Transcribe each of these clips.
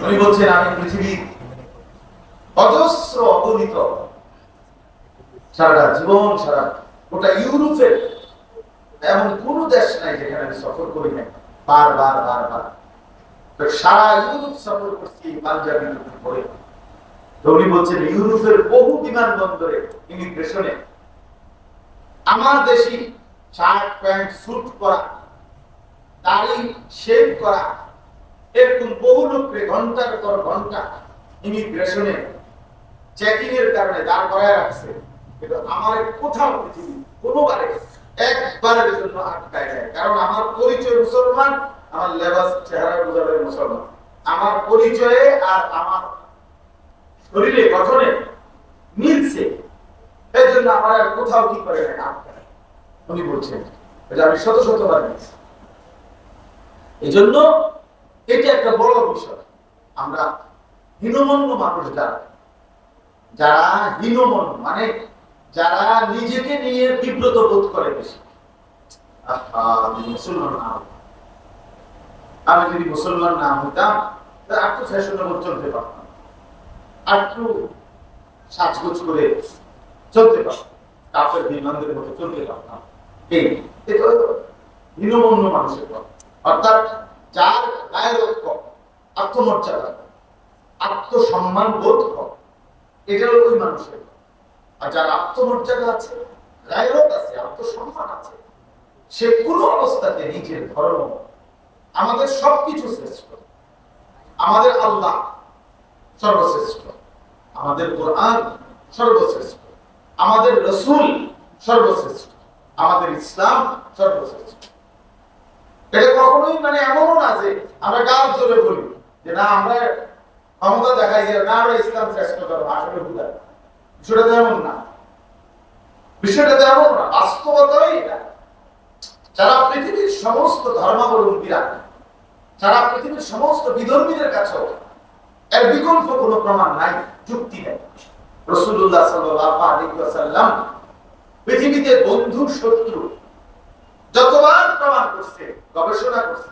উনি বলছেন আমি পৃথিবীর অজস্র অগণিত সারা জীবন সারা গোটা ইউরোপের এমন কোন দেশ নাই যেখানে আমি সফর করি নাই, বারবার বারবার সারা ইউরোপ সফর করছি পাঞ্জাবি টুপি পরে। তো উনি বলছেন ইউরোপের বহু বিমানবন্দরে ইমিগ্রেশনে আমার দেশি শার্ট প্যান্ট স্যুট পরা, দাড়ি শেভ করা, এরকম বহু লোককে ঘন্টার পর ঘন্টা ইমিগ্রেশনে চেকিং এর কারণে দাঁড় করায় রাখছে, কিন্তু আমার কোথাও পৃথিবী কোনোবারে একবারের জন্য আটকায় নাই। কারণ আমার পরিচয় মুসলমান, আমার লেবাস চেহারা বোঝাবে মুসলমান, আমার পরিচয়ে আর আমার শরীরে গঠনে মিলছে, এই জন্য আমার আর কোথাও কি করে নাই আটকায়। উনি বলছেন যে আমি শত শতবার গেছি। এই জন্য এটা একটা বড় বিষয়। আমরা হীনমন্য মানুষ যারা হীনমন্য মানে যারা নিজেকে নিয়ে বিব্রত বোধ করে বেশি, আমি যদি মুসলমান না হইতাম আর একটু ফ্যাশনেবল চলতে পারতাম, আর একটু সাজগোজ করে চলতে পারতাম, কাফের বিমানদের মতো চলতে পারতাম। এই হীনমন্য মানুষের কথা, অর্থাৎ যার গায়ের কম, আত্মমর্যাদা, আত্মসম্মান বোধ কম, এটা হলো ওই মানুষের। আর যার আত্মমর্যাদা আছে, গায়রত আছে, আত্মসম্মান আছে, সে কোন অবস্থাতে নিজের ধর্ম, আমাদের সবকিছু শ্রেষ্ঠ, আমাদের আল্লাহ সর্বশ্রেষ্ঠ, আমাদের কোরআন সর্বশ্রেষ্ঠ, আমাদের রাসূল সর্বশ্রেষ্ঠ, আমাদের ইসলাম সর্বশ্রেষ্ঠ। এটা কখনোই মানে এমনও না যে আমরা গাল জোরে বলি যে না আমরা ক্ষমতা দেখাই যে না আমরা ইসলাম শ্রেষ্ঠ ধর্ম, আসলে বুঝা বিষয়টা তেমন না, বিষয়টা তেমন না, বাস্তবতাই এটা। সারা পৃথিবীর সমস্ত ধর্মাবলম্বীরা, সারা পৃথিবীর সমস্ত বিধর্মীদের কাছেও এর বিকল্প কোনো প্রমাণ নাই, যুক্তি নেই। রাসূলুল্লাহ সাল্লাল্লাহু আলাইহি ওয়াসাল্লাম পৃথিবীতে বন্ধু শত্রু যতবার প্রমাণ করছে, গবেষণা করছে,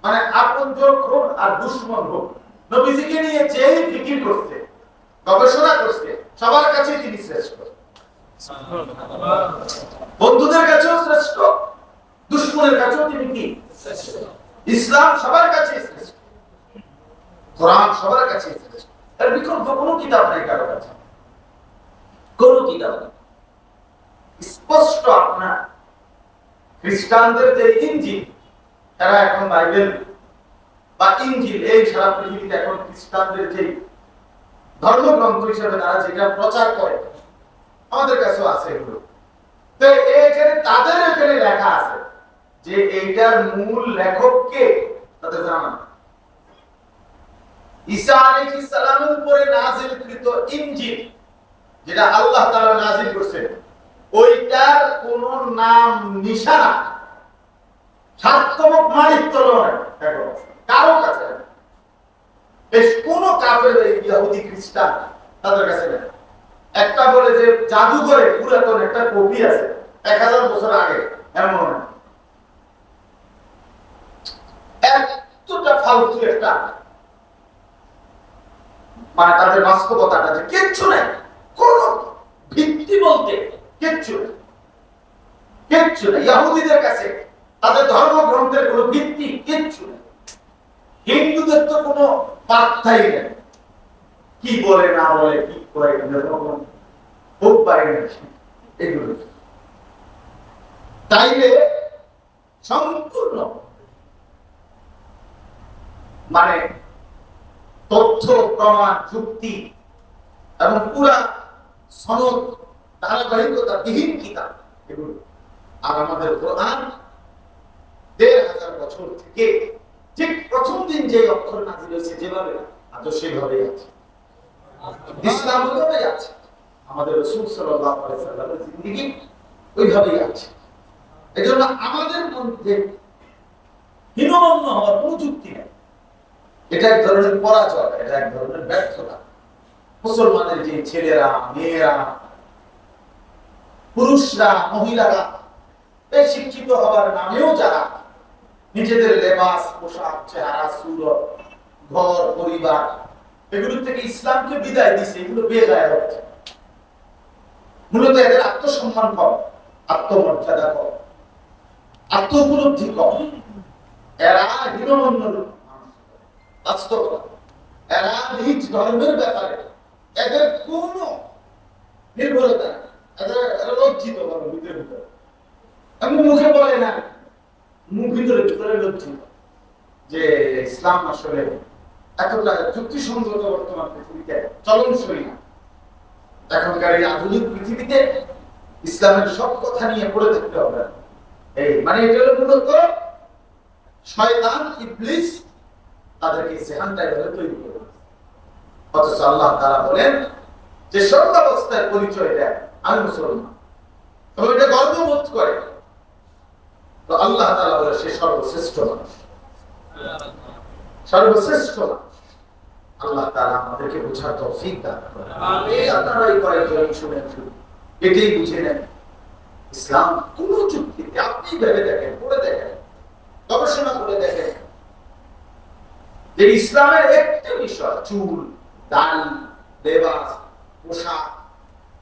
মানে আপনজন হোক আর দুশমন হোক, নবীজিকে নিয়ে যেই ফিকির করছে, গবেষণা করছে, সবার কাছে তিনি শ্রেষ্ঠ। বন্ধুদের কাছেও শ্রেষ্ঠ, দুশমনের কাছেও তিনি কি শ্রেষ্ঠ। ইসলাম সবার কাছে শ্রেষ্ঠ, কোরআন সবার কাছে শ্রেষ্ঠ, এর বিকল্প কোনো কিতাব নেই কারো কাছে, কোনো কিতাব নেই। স্পষ্ট আপনার খ্রিস্টানদের যে ইনজিল, এরা এখন বাইবেল বা ইনজিল, এই সারা পৃথিবীতে এখন খ্রিস্টানদের যে ধর্মগ্রন্থ হিসেবে তারা যেটা প্রচার করে, আমাদের কাছেও আছে এগুলো। তো এখানে তাদের এখানে লেখা আছে যে এইটার মূল লেখক কে, তাদের জানা না। ঈসা আলাইহিস সালামের উপরে নাযিলকৃত ইনজিল, যেটা আল্লাহ তাআলা নাযিল করেছেন, ওইটার কোন নাম নিশানা সার্থক মানিত্য নয় কারো কাছে, বেশ কোন কাফের ইহুদি খ্রিস্টান তাদের কাছে নেই। একটা বলে যে জাদুঘরে পুরাতন একটা কপি আছে 1000 বছর আগে, এমন এতটা ফালতু একটা, মানে তাদের বাস্তবতাটা যে কিচ্ছু নাই, কোন ভিত্তি বলতে কিচ্ছু নেই, কিচ্ছু নেই। ইহুদিদের কাছে তাদের ধর্মগ্রন্থের কোনো ভিত্তি কিচ্ছু নেই। হিন্দুদের তো কোনো পাত্তাই নেই, কি বলে না বলে, কি করে খুব পারে এগুলো। তাইলে সম্পূর্ণ মানে তথ্য প্রমাণ যুক্তি এবং পুরা সনদ ধারাবাহিকতা বিহীন কিতাব এগুলো। আর আমাদের কোরআন 1500 বছর থেকে ঠিক প্রথম দিন যে অক্ষর নাযিল হয়েছে যেভাবে আজও সেভাবেই আছে, ইসলাম ওইভাবেই আছে, আমাদের রাসূল সাল্লাল্লাহু আলাইহি ওয়াসাল্লামের জিন্দেগি ওইভাবেই আছে। এজন্য আমাদের মধ্যে হীনমন্য হওয়ার কোনো যুক্তি নেই। এটা এক ধরনের পরাজয়, এটা এক ধরনের ব্যর্থতা। মুসলমানের যে ছেলেরা, মেয়েরা, পুরুষরা, মহিলারা এই শিক্ষিত হওয়ার নামেও যারা নিজেদের লেবাস, পোশাক, চেহারা, সুরত ঘর পরিবার, এগুলো থেকে ইসলামকে বিদায় দিছে, এগুলো বেগায় হচ্ছে। মূলত এদের আত্মসম্মান কম, আত্মমর্যাদা কম, আত্ম উপলব্ধি কম। এরা হীনমন্য বাস্তবতা, এরা নিজ ধর্মের ব্যাপারে এদের কোন নির্ভরতা, এরা লজ্জিত ভিতরে ভিতরে, এমনি মুখে বলে না, মুখ ভিতরে ভিতরে লজ্জিত যে ইসলাম আসলে এতটা যুক্তিসঙ্গত বর্তমান পৃথিবীতে চলনসই না। এখনকার এই আধুনিক পৃথিবীতে ইসলামের সব কথা নিয়ে পড়ে থাকতে হবে। এই মানে এটা হলো মূলত শয়তান ইবলিস তাদেরকে সেহানটাই ধরে তৈরি করে। অথচ আল্লাহ তাআলা বলেন যে সর্বাবস্থায় পরিচয় দেয় আমি মুসলমান, তবে এটা গর্ববোধ করে, তো আল্লাহ তাআলা বলে সে সর্বশ্রেষ্ঠ মানুষ, সর্বশ্রেষ্ঠ মানুষ। আল্লাহ তাআলা আমাদেরকে বোঝার তৌফিক দান করেন। আমিন। আপনারা এই কয়েকজন শুনেন, এটাই বুঝে নেন ইসলাম কোন যুক্তিতে, আপনি ভেবে দেখেন, পড়ে দেখেন, গবেষণা করে দেখেন যে ইসলামের একটা বিষয়, চুল, দাড়ি, লেবাস, পোশাক,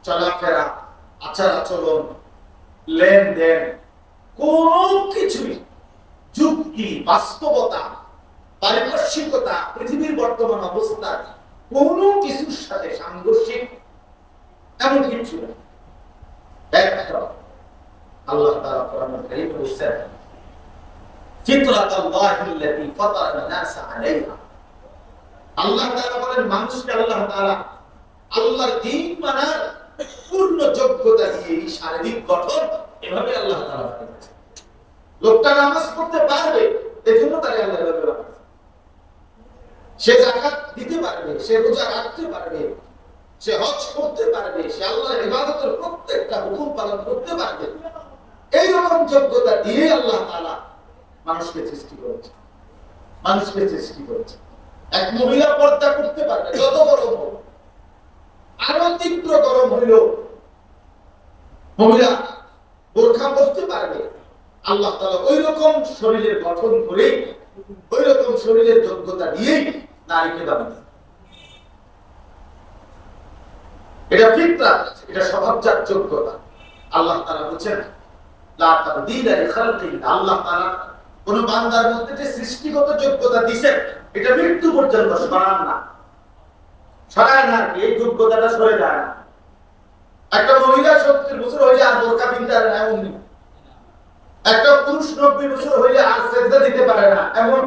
চলাফেরা, আচার আচরণ, লেনদেন, কোন কিছুই যুক্তি, বাস্তবতা, পারিপার্শ্বিকতা, পৃথিবীর বর্তমান অবস্থা কোন কিছুর সাথে সাংঘর্ষিক এমন কিছু না। একটা আল্লাহ তাআলা কোরআনে কারীমে বলেছেন ফিতরাতাল্লাহিল্লাতী ফাতারান নাস আলাইহা। আল্লাহ তাআলা বলেন মানুষকে আল্লাহ তাআলা আল্লাহর দ্বীন মানার পূর্ণ যোগ্যতা দিয়ে এই শারীরিক গঠন এভাবে আল্লাহ তাআলা বানিয়েছেন। লোকটা নামাজ পড়তে পারবে, এজন্য তাকে আল্লাহ এভাবে বানিয়েছেন। সে যাকাত দিতে পারবে, সে রোজা রাখতে পারবে, সে হজ করতে পারবে, সে আল্লাহর ইবাদতের প্রত্যেকটা হুকুম পালন করতে পারবে। এই রকম যোগ্যতা দিয়ে আল্লাহ তাআলা মানুষকে সৃষ্টি করেছে, মানুষকে সৃষ্টি করেছে। এক মহিলা পর্দা করতে পারবে, যত গরম হোক, আরো তীব্র গরম হইল মহিলা বোরখা পরতে পারবে। আল্লাহ তাআলা ওই রকম শরীরের গঠন করে, ওই রকম শরীরের যোগ্যতা দিয়ে নারীকে বানিয়েছে। এটা ফিতরাত, এটা স্বভাবজাত যোগ্যতা। আল্লাহ তাআলা বলেন লা তাবদীলা লিখালকিল্লাহ। আল্লাহ তাআলা কোন বান্দার মধ্যে যে সৃষ্টিগত যোগ্যতা দিবেন, এটা মৃত্যু পর্যন্ত সরান না, সরায় না, এই যোগ্যতাটা সরে যায় না। একটা মহিলা 70 বছর হইলে আর বোরকা পিনতে পারে না এমন নেই। একটা পুরুষ 90 বছর হইলে আর সিজদা দিতে পারে না এমন।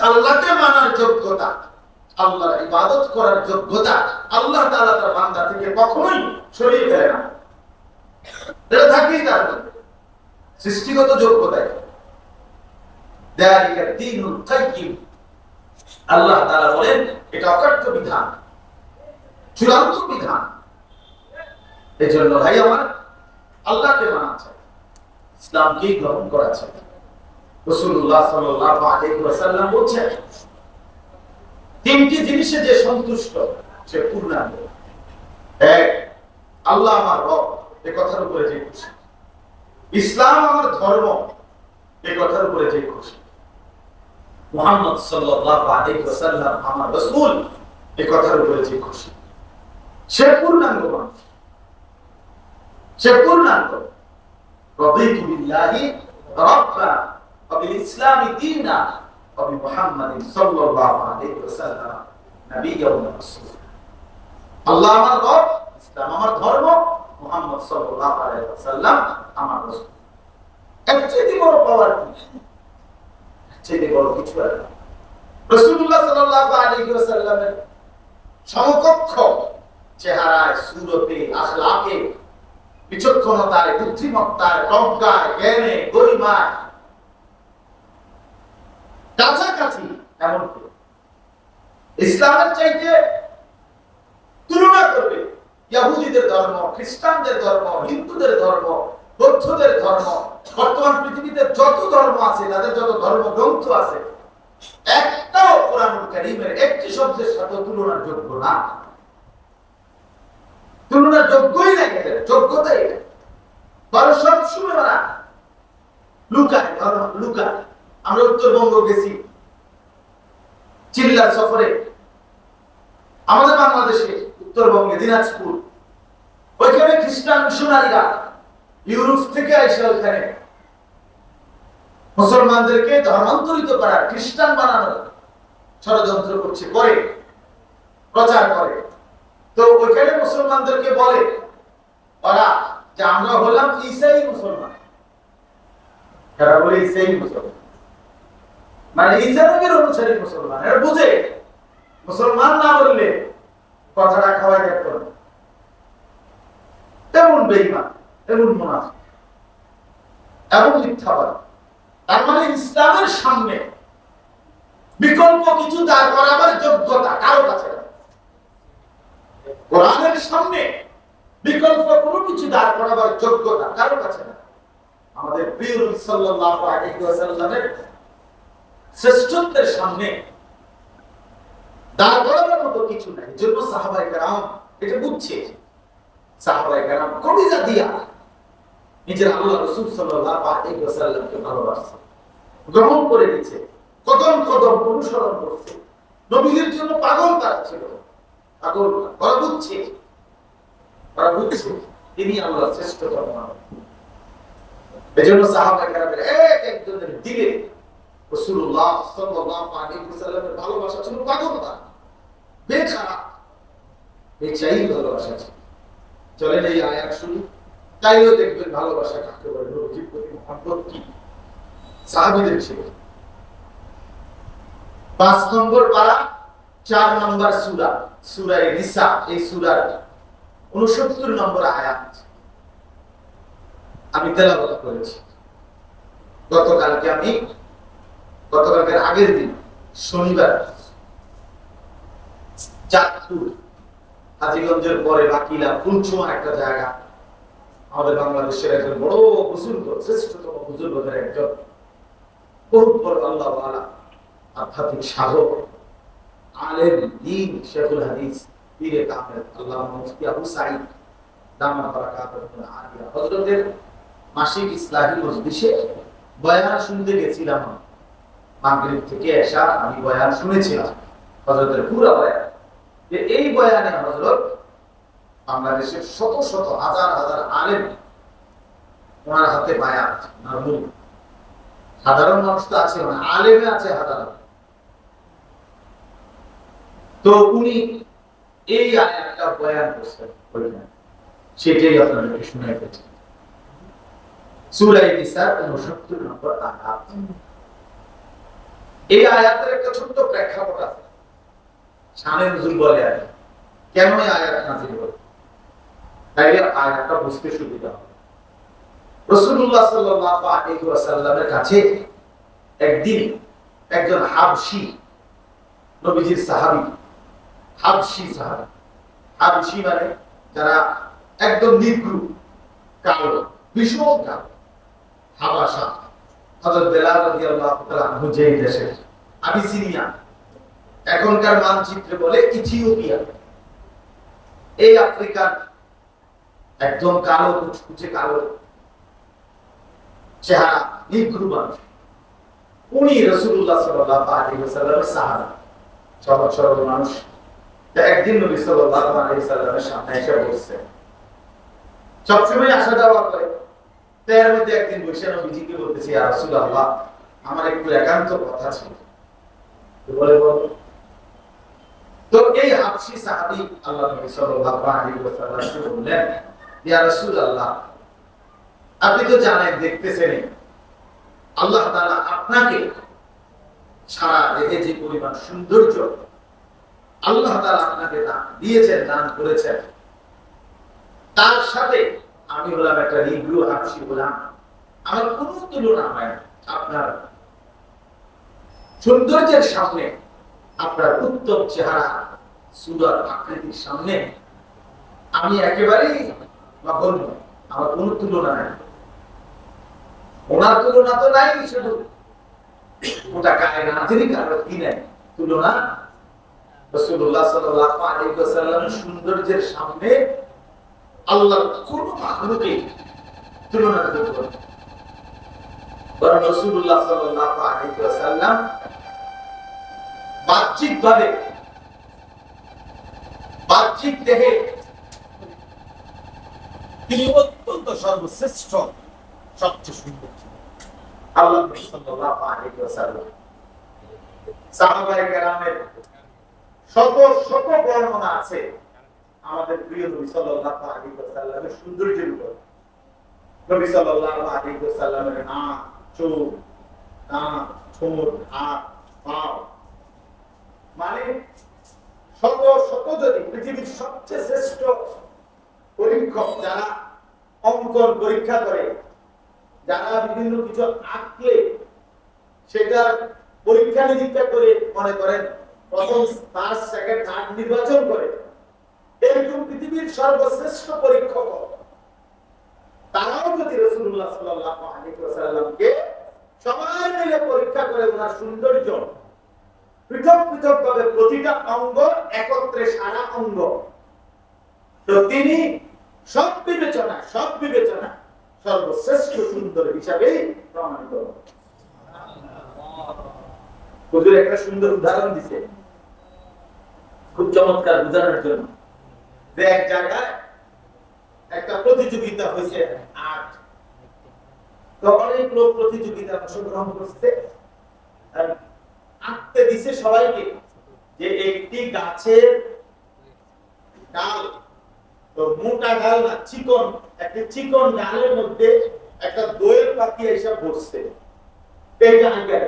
আল্লাহকে মানার যোগ্যতা, আল্লাহর ইবাদত করার যোগ্যতা আল্লাহ তাআলা তার বান্দা থেকে কখনোই সরিয়ে ফেলে না। এটা থাকেই তার মধ্যে সৃষ্টিগত যোগ্যতা। যালিকা দ্বীনুল কাইয়্যিম। আল্লাহ তাআলা বলেন এটা অকাট্য বিধান, চূড়ান্ত বিধান। এজন্য ভাই আমার, আল্লাহকে মানা চাই, ইসলামকে গ্রহণ করা চাই। রাসূলুল্লাহ সাল্লাল্লাহু আলাইহি ওয়াসাল্লাম বলেছেন তিনটি জিনিসে যে সন্তুষ্ট সে পূর্ণাঙ্গ। এক, আল্লাহ আমার রব, এই কথার উপরে যে খুশি। ইসলাম আমার ধর্ম, এই কথার উপরে যে খুশি। মুহাম্মদ সাল্লাল্লাহু আলাইহি ওয়াসাল্লাম আমার রাসূল, এই কথার উপরে যে খুশি। সে পূর্ণাঙ্গ মানুষ, সে পূর্ণাঙ্গ। রাদিতু বিল্লাহি রাব্বা ওয়া বিল ইসলামি দীনা ওয়া বি মুহাম্মাদিন সাল্লাল্লাহু আলাইহি ওয়াসাল্লাম নবিয়্যান ওয়া রাসূলা। আল্লাহ আমার রব, ইসলাম আমার ধর্ম, মুহাম্মদ সাল্লাল্লাহু আলাইহি ওয়াসাল্লাম আমার রাসূল। এর চেয়ে বড় পাওয়ার কি? চেয়ে বড় কিছু আর না। রাসূলুল্লাহ সাল্লাল্লাহু আলাইহি ওয়াসাল্লামের সমকক্ষ চেহারায়, সুরতে, আখলাকে, বিচক্ষণতায়, বুদ্ধিমত্তায়, প্রজ্ঞায়, জ্ঞানে, গরিমায় কাছাকাছি এমন ইসলামের চাইতে তুলনা করবে ইহুদিদের ধর্ম, খ্রিস্টানদের ধর্ম, হিন্দুদের ধর্ম, বৌদ্ধদের ধর্ম, বর্তমান পৃথিবীতে যত ধর্ম আছে, তাদের যত ধর্মগ্রন্থ আছে, একটাও কোরআনুল কারীমের একটি শব্দের সাথে তুলনার যোগ্য না। তুলনার যোগ্যই না, এদের যোগ্যতাই না। বড় সব সময় ওরা লুকায়, লুকায়। আমরা উত্তরবঙ্গ গেছি, চিল্লার সফরে আমাদের বাংলাদেশে উত্তরবঙ্গে দিনাজপুর, ওইখানে খ্রিস্টান মিশনারিরা ইউরোপ থেকে এসে ওইখানে মুসলমানদেরকে ধর্মান্তরিত করার, খ্রিস্টান বানানোর ষড়যন্ত্র করছে, করে প্রচার করে। তো ওইখানে মুসলমানদেরকে বলে ওরা যে আমরা হলাম ঈসাই মুসলমান। এরা বলে ঈসাই মুসলমান, মানে ঈসা নবীর অনুসারী মুসলমান। এরা বুঝে মুসলমান না বললে কথাটা খাওয়াই দেখতো না। এমন বেঈমান, এমন মুনাফিক, এমন মিথ্যাবাদী। তার মানে ইসলামের সামনে বিকল্প কিছু দাঁড় করাবার যোগ্যতা কারো কাছে নেই। কোরআনের সামনে বিকল্প কোনো কিছু দাঁড় করাবার যোগ্যতা কারো কাছে নেই। আমাদের প্রিয় নবী সাল্লাল্লাহু আলাইহি ওয়াসাল্লামের শ্রেষ্ঠত্বের সামনে দাঁড় করাবার মতো কিছু নাই। জন্য সাহাবায়ে কেরাম এটা বুঝছে। সাহাবায়ে কেরাম কলিজা দিয়া নিজের আল্লাহ রাসূল সাল্লাল্লাহু আলাইহি ওয়াসাল্লামকে ভালোবাসছে, গ্রহণ করে নিয়েছে, কদম কদম অনুসরণ করছে। নবীর জন্য পাগল তারা ছিল, পাগল। ওরা বুঝছে তিনি আল্লাহর শ্রেষ্ঠতম মানব। এজন্য সাহাবায়ে কেরামের এক একজনের দিলে রাসূলুল্লাহ সাল্লাল্লাহু আলাইহি ওয়াসাল্লামের ভালোবাসা ছিল পাগলতা, বেখারা, বেচাই ভালোবাসা ছিল। চলেন এই আয়াত শুনি, তাইও দেখবেন ভালোবাসা কাকে বলে, নবীর প্রতি মহব্বত কি সাহাবীদের ছিল। 5 নম্বর পারা 4 নম্বর সূরা, সূরা নিসা। এই সূরার 69 নম্বর আয়াত আমি তেলাওয়াত করেছি গতকালকের আগের দিন শনিবার চাঁদপুর হাজীগঞ্জের পরে বাকিলা ফুলছুমা একটা জায়গা, আমাদের বাংলাদেশের একজন বড় বুজুর্গ, শ্রেষ্ঠতম বুজুর্গদের একজন, বহুত বড় আল্লাহ ওয়ালা, আধ্যাত্মিক সাধক, আলেম দ্বীন, শেখুল হাদিস, পীরে কামেল আল্লামা মুফতি আবু সাঈদ দামাত বারাকাতুহু আলিয়া হযরতের মাসিক ইসলাহি মজলিসে বয়ান শুনতে গেছিলাম। মাগরিব থেকে এশা আমি বয়ান শুনেছিলাম, হযরতের পুরো বয়ান। যে এই বয়ানে হযরত বাংলাদেশের শত শত হাজার হাজার আলেম ওনার হাতে বায়াত, নামুল সাধারণ মানুষ তো আছে, মানে আলেমে আছে হাজার। তো উনি এই আয়াতটা বয়ান করছেন, সেটাই আপনাদেরকে শোনাইতেছি। সূরা নিসার 69 নম্বর আয়াত। এই আয়াতের একটা ছোট্ট প্রেক্ষাপট আছে, শানে নুজুল বলে আর কেন এই আয়াত নাযিল হলো, তাইলে আয়াতটা বুঝতে সুবিধা হবে। রাসূলুল্লাহ সাল্লাল্লাহু আলাইহি ওয়াসাল্লামের কাছে একদিন একজন হাবশী, নবীজির সাহাবী, হাবশী সাহাবী। হাবশী মানে যারা একদম নিগ্রু, কালো, ভীষণ কালো, হাবাশা। হযরত বেলাল রাদিয়াল্লাহু তাআলা আনহু যে দেশে, আবিসিনিয়া, এখনকার মানচিত্রে বলে ইথিওপিয়া, এই আফ্রিকার একদম কালো, কুচকুচে কালো চেহারা, নিগ্রু মানুষ। উনি রাসূলুল্লাহ সাল্লাল্লাহু আলাইহি ওয়াসাল্লামের সাহাবী, সহজ সরল মানুষ। একদিন নবী সাল্লাল্লাহু আলাইহি ওয়াসাল্লামের সামনে এসে বসছে, সবসময় আসা যাওয়া করে। তার মধ্যে একদিন বসে নবীজিকে বলতেছি, ইয়া রাসূলুল্লাহ, আমার একটু একান্ত কথা ছিল। বলে বল। তো এই হাবশী সাহাবী আল্লাহ নবী সাল্লাল্লাহু আলাইহি ওয়াসাল্লামকে বললেন, ইয়া রাসূলুল্লাহ, আপনি তো জানেন, দেখতেছেন আল্লাহ তাআলা আপনাকে সারা দেহে যে পরিমাণ সৌন্দর্য আল্লাহ তাআলা আপনাকে দিয়েছেন, দান করেছেন, তার সাথে আমি হলাম একটা নিগ্রু হাবশী গোলাম, আমার কোনো তুলনা হয় না। আপনার সৌন্দর্যের সামনে, আপনার উত্তম চেহারা, সুন্দর আকৃতির সামনে আমি একেবারেই নগণ্য, আমার কোনো তুলনা নাই। ওনার তুলনা তো নাই, শুধু ওটা কায়নাতেরই কারো কি নাই তুলনা। রাসূলুল্লাহ সাল্লাল্লাহু আলাইহি ওয়াসাল্লামের সৌন্দর্যের সামনে আল্লাহর কোন মাখলুকই তুলনা করতে পারে না। বরং রাসূলুল্লাহ সাল্লাল্লাহু আলাইহি ওয়াসাল্লাম বাধ্য বাহ্যিকভাবে বাহ্যিক দেহে তিনি অত্যন্ত সর্বশ্রেষ্ঠ, সবচেয়ে সুন্দর আল্লাহ সাল্লাল্লাহু আলাইহি ওয়াসাল্লাম। সাহাবায়ে কেরামের শত শত বর্ণনা আছে আমাদের প্রিয় নবী সাল্লাল্লাহু আলাইহি ওয়াসাল্লামের সৌন্দর্যের উপর। নবী সাল্লাল্লাহু আলাইহি ওয়াসাল্লামের নাক, চোখ, কান, ঠোঁট, হাত, পা, মানে শত শত যদি পৃথিবীর সবচেয়ে শ্রেষ্ঠ পরীক্ষক যারা অঙ্কন পরীক্ষা করে, যারা বিভিন্ন কিছু আঁকলে সেটার পরীক্ষা নিরীক্ষা করে মনে করেন প্রথম, ফার্স্ট, সেকেন্ড, থার্ড নির্বাচন করে, এরকম পৃথিবীর সর্বশ্রেষ্ঠ পরীক্ষক তারাও যদি রাসূলুল্লাহ সাল্লাল্লাহু আলাইহি ওয়াসাল্লামকে সবাই মিলে পরীক্ষা করে ওনার সৌন্দর্য পৃথক পৃথক ভাবে প্রতিটা অঙ্গ একত্রে সারা অঙ্গ, তো তিনি সব বিবেচনা সর্বশ্রেষ্ঠ সুন্দর হিসাবে প্রমাণিত। হুজুর একটা সুন্দর উদাহরণ দিছে খুব চমৎকার বোঝানোর জন্য, যে এক জায়গায় একটা প্রতিযোগিতা হয়েছে আর্ট, তো অনেক লোক প্রতিযোগিতা অংশগ্রহণ করছে, আঁকতে দিছে সবাইকে যে একটি গাছের ডাল, তো মোটা ডাল না, চিকন, একটা চিকন ডালের মধ্যে একটা দোয়েল পাখি এসে বসছে, এইটা আঁকে।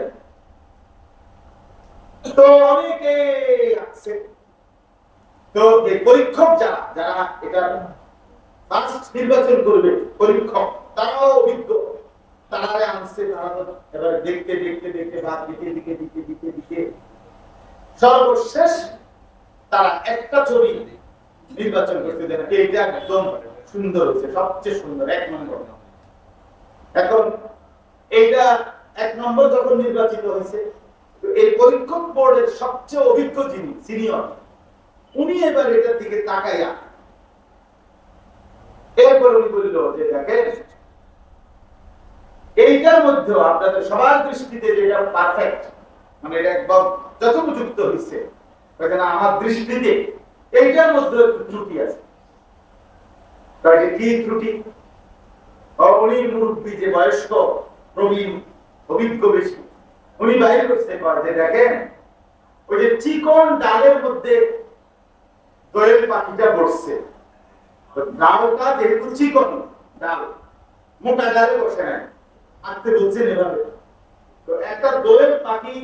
তো অনেকে আঁকছে, তো এই পরীক্ষক যারা যারা এটা ফার্স্ট নির্বাচন করবে পরীক্ষক, তারাও অভিজ্ঞ, তারা আনছে, তারা এবার দেখতে দেখতে দেখতে বাদ দিতে দিতে দিতে দিতে দিতে সর্বশেষ তারা একটা ছবি নির্বাচন করতে দেন, এইটা একদম সুন্দর হয়েছে, সবচেয়ে সুন্দর, এক নম্বর। এখন এইটা এক নম্বর যখন নির্বাচিত হয়েছে, এই পরীক্ষক বোর্ডের সবচেয়ে অভিজ্ঞ যিনি সিনিয়র, উনি এবার এটার দিকে তাকাইয়া এরপর উনি বলল যে দেখেন এইটার মধ্যে আপনাদের সবার দৃষ্টিতে যেটা পারফেক্ট, মানে এটা একদম যথোপযুক্ত হয়েছে, আমার দৃষ্টিতে এইটার মধ্যে একটু ত্রুটি আছে। কি ত্রুটি? উনি মুরব্বী, যে বয়স্ক, প্রবীণ, অভিজ্ঞ বেশি, উনি বাইরে করতে পারে দেখেন ওই যে চিকন ডালের মধ্যে দোয়েল পাখিটা বসছে, ডালটা যেহেতু চিকন ডাল, মোটা ডালে বসে নাই, আঁকতে বলছেন এভাবে, তো একটা দোয়েল পাখি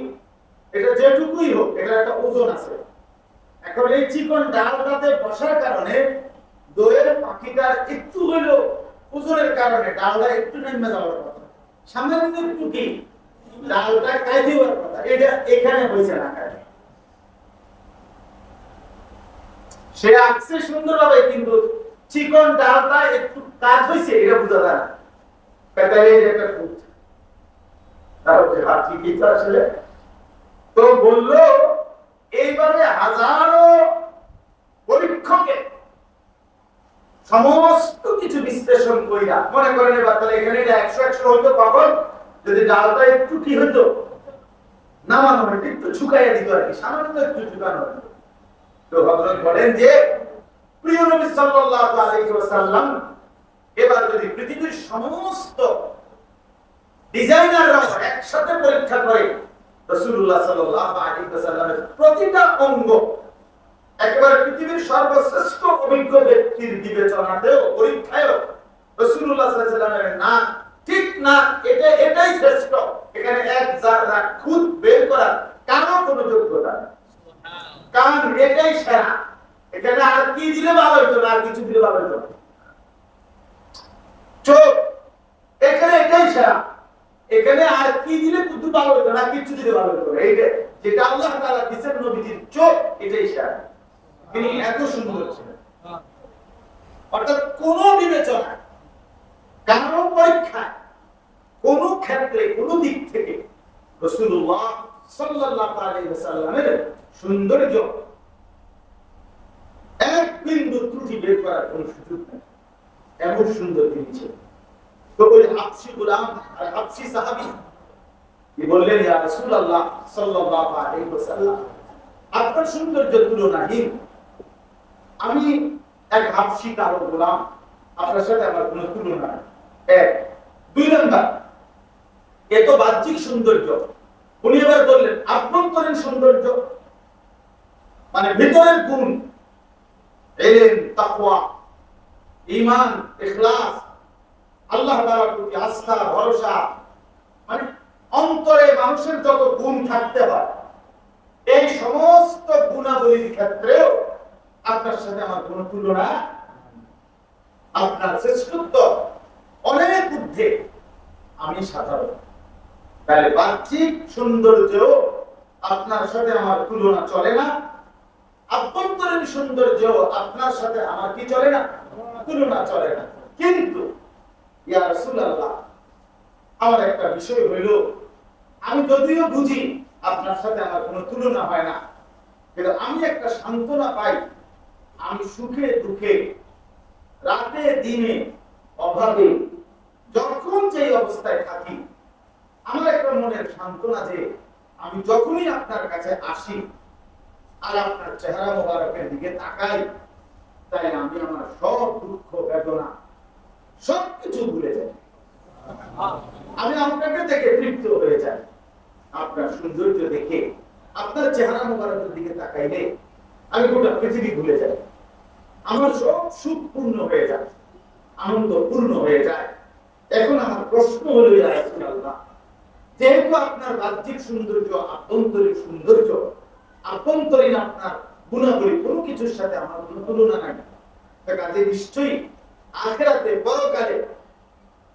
এটা যেটুকুই হোক এটা একটা ওজন আছে, এখন এই চিকন ডালটাতে বসার কারণে দোয়েল পাখিটার একটু হইলো ওজনের কারণে ডালটা একটু নেমে যাওয়ার কথা, সামান্য একটু কি ডালটা কাইতে হওয়ার কথা, এটা এখানে হয়েছে না। সে আঁকছে সুন্দরভাবে, কিন্তু চিকন ডালটা একটু কাজ হয়েছে এটা বোঝা যায় না, একটা ফুট তারপরে ঠিকই তো আসলে। তো বললো এইভাবে হাজারো পরীক্ষকে সমস্ত কিছু বিশ্লেষণ কইরা মনে করেন এবার তাহলে এখানে 100 হইতো, কখন যদি ডালটা একটু কি হইতো নামানো হইতো, একটু ঝুঁকাইয়া দিত আর কি, সামান্য একটু ঝুঁকানো হইতো। তো হযরত বলেন যে প্রিয় নবী সাল্লাল্লাহু আলাইহি ওয়াসাল্লাম এবার যদি পৃথিবীর সমস্ত ডিজাইনাররা একসাথে পরীক্ষা করে রাসূলুল্লাহ সাল্লাল্লাহু আলাইহি ওয়াসাল্লামের প্রতিটা অঙ্গ একেবারে পৃথিবীর সর্বশ্রেষ্ঠ অভিজ্ঞ ব্যক্তির বিবেচনাতেও পরীক্ষায়ও রাসূলুল্লাহ সাল্লাল্লাহু আলাইহি ওয়াসাল্লামের নাম ঠিক না, এটাই শ্রেষ্ঠ, এখানে এক জাররা খুদ বের করা কারো কোনো যোগ্যতা নেই, কারণ এটাই সেরা, এখানে আর কি দিলে ভালো হতো না, আর কিছু দিলে ভালো হতো না। চোখ, এখানে এটাই সেরা, এখানে আর কি দিলে কিন্তু ভালো হতো না, কিছু দিলে ভালো হতো না, এইটা যেটা আল্লাহ তাআলা দিয়েছেন নবীজির চোখ, এটাই সেরা, তিনি এত সুন্দর ছিলেন। অর্থাৎ কোন বিবেচনা, কারো পরীক্ষা, কোন ক্ষেত্রে, কোন দিক থেকে রাসূলুল্লাহ সাল্লাল্লাহু আলাইহি ওয়াসাল্লামের সৌন্দর্য এক বিন্দু ত্রুটি বের করার কোন সুযোগ নেই, এমন সুন্দর তিনি ছিলেন। তো ওই হাবশী গোলাম আর হাবশী সাহাবী কি বললেন, ইয়া রাসূলুল্লাহ সাল্লাল্লাহু আলাইহি ওয়াসাল্লাম আপনার সৌন্দর্য তুলনাহীন। আমি এক হাফসি কারো গোলাম, আপনার সাথে আমার কোনো তুলনা নেই। এক। দুই নাম্বার, এত বাহ্যিক সৌন্দর্য। উনি এবার বললেন আভ্যন্তরীণ সৌন্দর্য, মানে ভিতরের গুণ, ইলম, তাকওয়া, ঈমান, ইখলাস, আল্লাহ তাআলার প্রতি আস্থা, ভরসা, মানে অন্তরে মানুষের যত গুণ থাকতে হয়, এই সমস্ত গুণাবলীর ক্ষেত্রেও আপনার সাথে আমার কোনো তুলনা। আপনার শ্রেষ্ঠত্ব অনেক ঊর্ধ্বে, আমি সাধারণ। তাহলে বাহ্যিক সৌন্দর্য আপনার সাথে আমার তুলনা চলে না, আভ্যন্তরীণ সৌন্দর্য আপনার সাথে আমার কি চলে না, তুলনা চলে না। কিন্তু ইয়া রাসূলুল্লাহ, আমার একটা বিষয় হইল, আমি যদিও বুঝি আপনার সাথে আমার কোনো তুলনা হয় না, কিন্তু আমি একটা সান্ত্বনা পাই, আমি সুখে দুঃখে, রাতে দিনে, অভাবে, যখন যেই অবস্থায় থাকি, আমার একটা মনের সান্ত্বনা যে আমি যখনই আপনার কাছে আসি আর আপনার চেহারা মোবারকের দিকে তাকাই, তাই আমি আমার সব দুঃখ বেদনা সবকিছু ভুলে যাই। আমি আপনাকে দেখে তৃপ্ত হয়ে যাই। আপনার সৌন্দর্য দেখে, আপনার চেহারা মোবারকের দিকে তাকাইলে আমি গোটা পৃথিবী ভুলে যাই। আমার সব সুখ পূর্ণ হয়ে যায়, আনন্দ পূর্ণ হয়ে যায়। এখন আমার প্রশ্ন হলো, ইয়া রাসূলুল্লাহ, যেহেতু আপনার বাহ্যিক সৌন্দর্য, আভ্যন্তরীণ সৌন্দর্য, আভ্যন্তরীণ আপনার গুণাবলী কোনো কিছুর সাথে আমার কোনো তুলনা নাই, কাজে নিশ্চয়ই আখিরাতে, পরকালে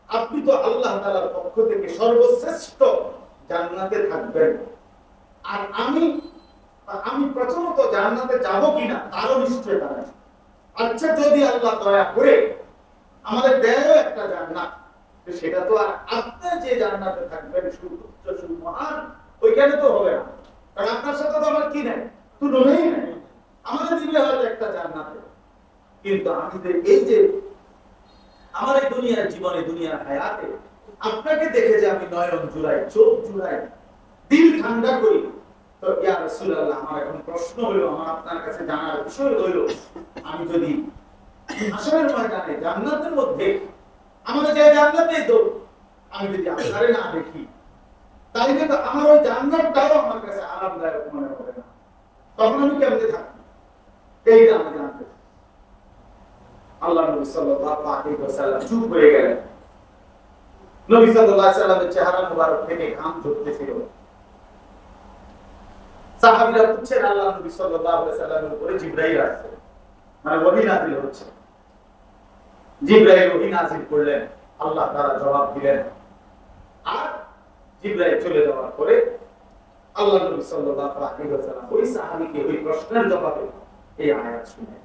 আপনি তো আল্লাহ তাআলার পক্ষ থেকে সর্বশ্রেষ্ঠ জান্নাতে থাকবেন। আর আমি প্রথমত জান্নাতে যাব কিনা তারও নিশ্চয়তা নাই। আচ্ছা, যদি আল্লাহ দয়া করে আমাদের দেয় একটা জান্নাত, সেটা তো আর আপনি যে জান্নাতে থাকবেন সুউচ্চ সুমহান, ওইখানে তো হবে না, কারণ আপনার সাথে তো আমার কি নাই, তুলনাই নাই। আমাদের দিবে হয়তো একটা জান্নাতে, কিন্তু আমি এই যে আমার এই দুনিয়ার জীবনে, দুনিয়ার হায়াতে আপনাকে দেখে যে আমি নয়ন জুড়াই, চোখ জুড়াই, দিল ঠান্ডা করি, তো ইয়া রাসূলুল্লাহ, আমার এখন প্রশ্ন হলো, আমার আপনার কাছে জানার বিষয় হলো, আমি যদি হাসরের ময়দানে জান্নাতের মধ্যে, আমরা যে জান্নাতেই তো, আমি যদি আপনারে না দেখি, তাইলে তো আমার ওই জান্নাতটাও আমার কাছে আরামদায়ক মনে হবে না। তখন আমি কেমনে থাকবো, এইটা আমি জানতে। আল্লাহ নবী সাল্লাল্লাহু আলাইহি ওয়াসাল্লাম চুপ হয়ে গেলেন। নবী সাল্লাল্লাহু আলাইহি ওয়াসাল্লামের চেহারা মোবারক থেকে ঘাম ঝরতেছিল। সাহাবীরা পুচ্ছেন, আল্লাহ নবী সাল্লাল্লাহু আলাইহি ওয়াসাল্লামের উপরে জিবরাইল আসছে, মানে ওহী নাযিল হচ্ছে। জিবরাইল ওহী নাযিল করলেন, আল্লাহ তাআলা জবাব দিলেন। আর জিবরাইল চলে যাওয়ার পরে আল্লাহ নবী সাল্লাল্লাহু আলাইহি ওয়াসাল্লাম ওই সাহাবীকে ওই প্রশ্নের জবাবে এই আয়াত শুনেন।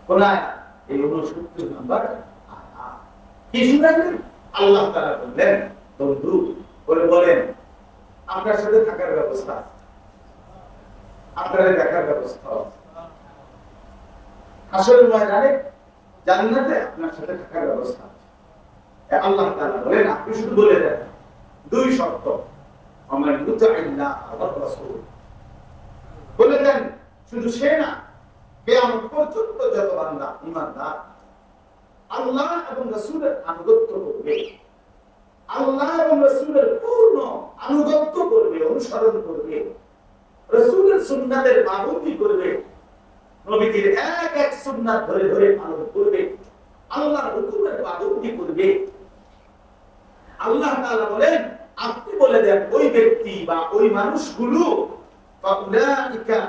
কোন আয়াত? এই 69 নম্বর আয়াত। কি শুনালেন? আল্লাহ তাআলা বললেন, বন্ধু বলেন আপনার সাথে থাকার ব্যবস্থা, আপনাদের দেখার ব্যবস্থা, আসলে ময়দানে জান্নাতে আপনার সাথে থাকার ব্যবস্থা। আল্লাহ তাআলা বলেন, আপনি শুধু বলে দেন দুই শর্ত, আমার ইউতিল্লাহ ওয়া রাসূল, বলে দেন শুধু সে না, কিয়ামত পর্যন্ত যত বান্দা ঈমানদার আল্লাহ এবং রাসূলের আনুগত্য করবে, আল্লাহ এবং রাসূলের পূর্ণ আনুগত্য করবে, অনুসরণ করবে, রাসূলের সুন্নাতের পাবন্দি করবে, নবীজির এক এক সুন্নাত ধরে ধরে পালন করবে, আল্লাহর হুকুমের পাবন্দি করবে। আল্লাহ তাআলা বলেন, আপনি বলে দেন ওই ব্যক্তি বা ওই মানুষগুলো, ফাউলাইকা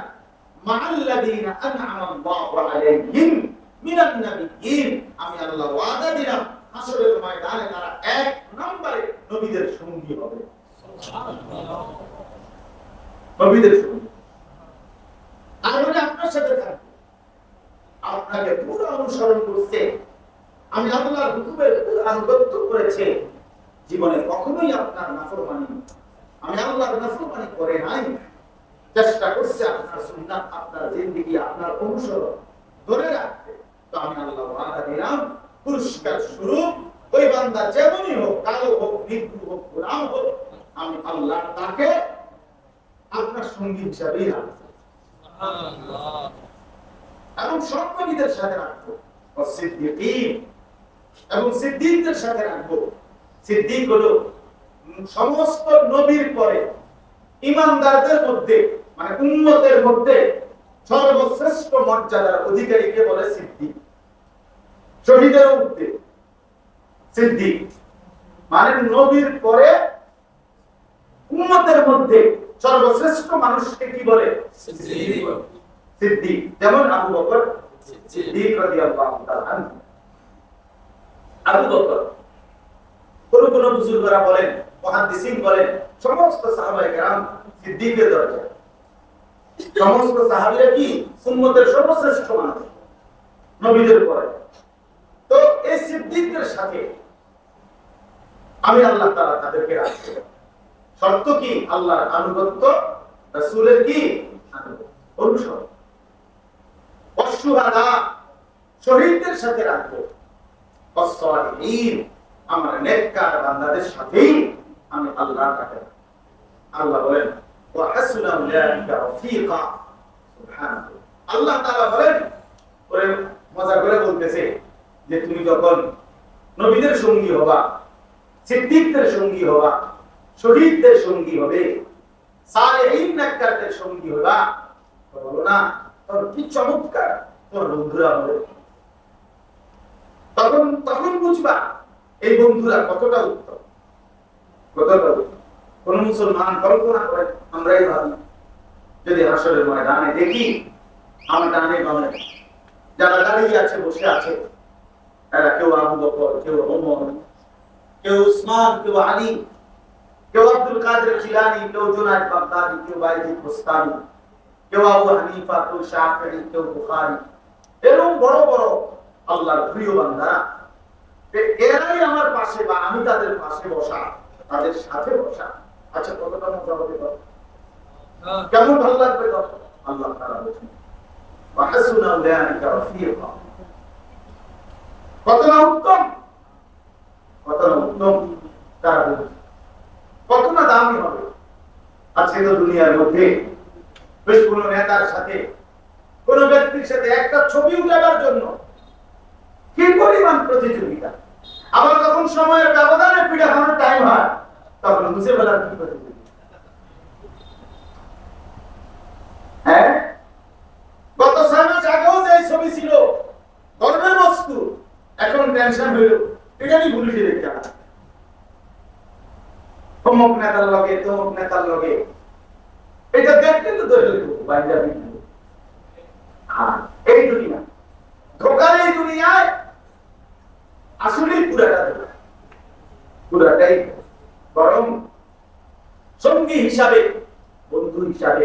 মাআল্লাযীনা আন'আমা আল্লাহু আলাইহিম মিনান নাবিয়্যিন, আমি আল্লাহ ওয়াদা দিলাম হাসরের ময়দানে তারা এক নম্বরে নবীদের সঙ্গী হবে। সুবহানাল্লাহ, নবীদের সঙ্গী। আর মানে আপনার সাথে থাকবে, আপনাকে পুরো অনুসরণ করছে, আমি আল্লাহর হুকুমের পুরো আনুগত্য করেছে, জীবনে কখনোই আপনার নাফরমানি, আমি আল্লাহর নাফরমানি করে নাই, চেষ্টা করছে আপনার সুন্নাত, আপনার জিন্দেগি, আপনার অনুসরণ ধরে রাখতে। তো আমি আল্লাহ ওয়াদা দিলাম, পুরস্কার স্বরূপ ওই বান্দা যেমনই হোক, কালো হোক, মৃত্যু হোক, গোলাম হোক, আমি আল্লাহ তাকে আপনার সঙ্গী হিসাবেই রাখবো, এবং সব নবীদের সাথে রাখবো, এবং সিদ্দিকদের সাথে রাখবো। সিদ্দিক হলো সমস্ত নবীর পরে ইমানদারদের মধ্যে, মানে উম্মতের মধ্যে সর্বশ্রেষ্ঠ মর্যাদার অধিকারীকে বলে সিদ্দিক। শহীদের মধ্যে সিদ্দিক মানে নবীর পরে উম্মতের মধ্যে সর্বশ্রেষ্ঠ মানুষকে কি বলে? সিদ্দিক। যেমন আবু বকর সিদ্দিক রাদিয়াল্লাহু তাআলা আনহু। আবু বকর, কোন বুজুর্গরা বলেন, মুহাদ্দিসিন বলেন, সমস্ত সাহাবায়ে কেরাম সিদ্দিকের দরজা। সমস্ত সাহাবীরা কি উম্মতের সর্বশ্রেষ্ঠ মানুষ নবীদের পরে। তো এই সিদ্দিকদের সাথে আমি আল্লাহ তাআলা তাদেরকে রাখবো। শর্ত কি? আল্লাহর আনুগত্য, রাসূলের কি অনুসরণ। অশুহাদা, শহীদদের সাথে রাখবো। অসসালিহিন, আমার নেককার বান্দাদের সাথেই আমি আল্লাহ রাখবো। আল্লাহ বলেন ওয়া হাসুনা উলাইকা রাফিকা। সুবহানাল্লাহ। আল্লাহ তাআলা বলেন, ওরে মজা করে বলতেছে যে তুমি যখন নবীদের সঙ্গী হবা, সিদ্দিকদের সঙ্গী হবা, শহীদদের সঙ্গী হবে, সালেহীন নেককারদের সঙ্গী হবা, বলো না তোর কি চমৎকার তোর বন্ধুরা হবে। তখন বুঝবা এই বন্ধুরা কতটা উত্তম, কতটা উত্তম। কোন মুসলমান কল্পনা করে, আমরাই ভাবি যদি হাসরের ময়দানে দেখি আমার ডানে বামে যারা দাঁড়িয়ে আছে, বসে আছে, এরা কেউ আবু বকর, কেউ ওমর, কেউ উসমান, কেউ আলী, কেউ আব্দুল কাদের জিলানী, কেউ জুনায়েদ বাগদাদি, কেউ বাইজিদ বুস্তামি, কেউ আবু হানিফা, কেউ শাফিঈ, কেউ বুখারী, এরকম বড় বড় আল্লাহর প্রিয় বান্দারা, এরাই আমার পাশে বা আমি তাদের পাশে বসা, তাদের সাথে বসা। আচ্ছা, কতটা মজা হবে, কেমন ভালো লাগবে? আল্লাহ তাআলা বলেন ওয়া হাসুনা উলাইকা রাফিকা। কত না উত্তম, কত না উত্তম তারা বলছে, কত না দামি হবে। আজকে তো দুনিয়ার মধ্যে বেশ কোন নেতার সাথে, কোন ব্যক্তির সাথে একটা ছবি উঠাবার জন্য কি পরিমাণ প্রতিযোগিতা। আবার যখন সময়ের ব্যবধানে পিড়ানোর টাইম হয়, তখন বুঝে ফেলার কি প্রতিযোগিতা। হ্যাঁ, গত 6 মাস আগেও যে ছবি ছিল গর্বের বস্তু, এখন টেনশন হইল এটা নিয়ে পুলিশে দেখতে হবে, অমুক নেতার লগে তমুক নেতার লগে, এটা দেখতে তো এই দুনিয়া, ধোকার এই দুনিয়ায় আসলেই পুরাটাই বরং সঙ্গী হিসাবে, বন্ধু হিসাবে,